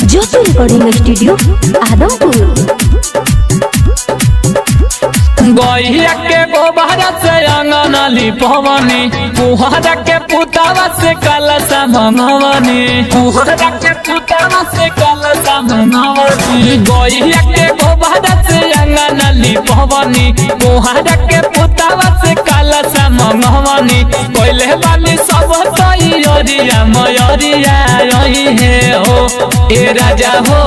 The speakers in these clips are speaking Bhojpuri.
ज्योति रिकॉर्डिंग स्टूडियो आदमपुर। गैया के गोबर से अंगन लिपवनी, कुहरा के पुतावा से कलशा मंगवनी, कुहरा के पुतावा से कलशा मंगवनी। गैया के गोबर से अंगन लिपवनी, कुहरा के पुतावा से कलशा मंगवनी। कोइले वाली सब तैयारिया मयरिया रही है हो ए राजा हो,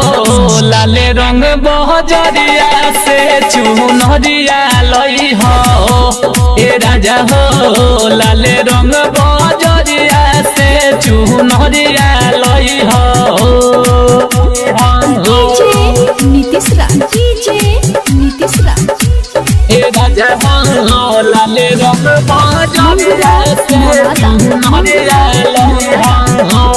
लाले रंग बहजरिया से चुनरिया लई हो ए राजा हो, लाले रंग बहजरिया से चुनरिया लई हो। ए राजा हो, लाले रंग बहजरिया से चुनरिया लई हो।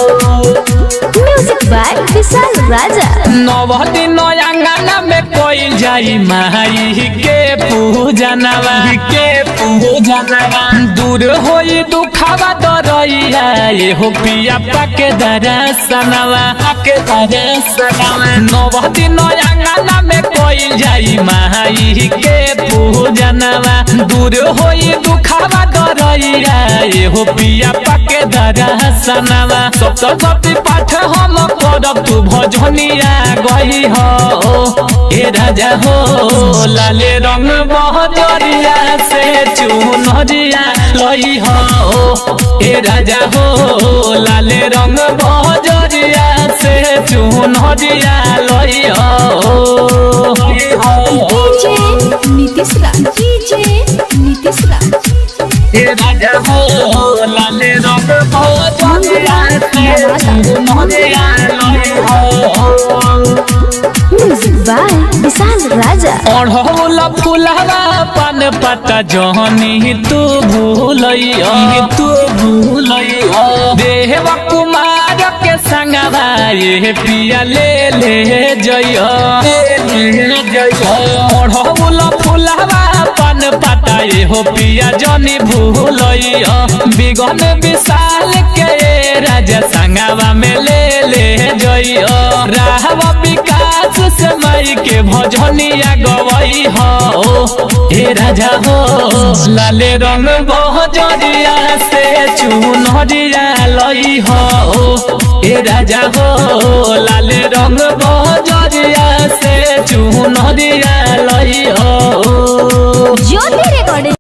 म्यूजिक बाय विशाल राजा। नव दिन अंगना में कोई जाई माई के पूजनवा, के पूजनवा दूर होई दुखावा दरइया ये हो पिया पाके दर्शनवा, पाके दर्शनवा। नव दिन अंगना में कोई जाई माई के पूजनवा, दूर होई दुखावा दरइया ये हो पिया पाके दर्शनवा। सप्तशती पाठ हम करब तू भजनिया गई हो ए राजा हो, लाले रंग बहजरिया से चुनरिया लई हो ए राजा हो, लाले रंग बहजरिया से चुनरिया लई हो। ए राजा हो, लाले रंग बहजरिया से चुनरिया लई हो। म्यूजिक बाय विशाल राजा। अढ़ौल फुलवा पान पत्ता जहनी तू भूलइया, तू भूलइया। देव कुमार के संगवा ये पिया ले ले जइया, ले जइया। अढ़ौल फुलवा पान पत्ता ये हो पिया जनी भूलइया, बिगन विशाल के राजा संगवा में ले ले जइया। राहव विकास से माई के भजनिया गवई हो ए राजा हो, लाले रंग बहजरिया से चुनरिया लई हो ए राजा हो, लाले रंग बहजरिया से चुनरिया लई हो। ज्योति रिकॉर्डिंग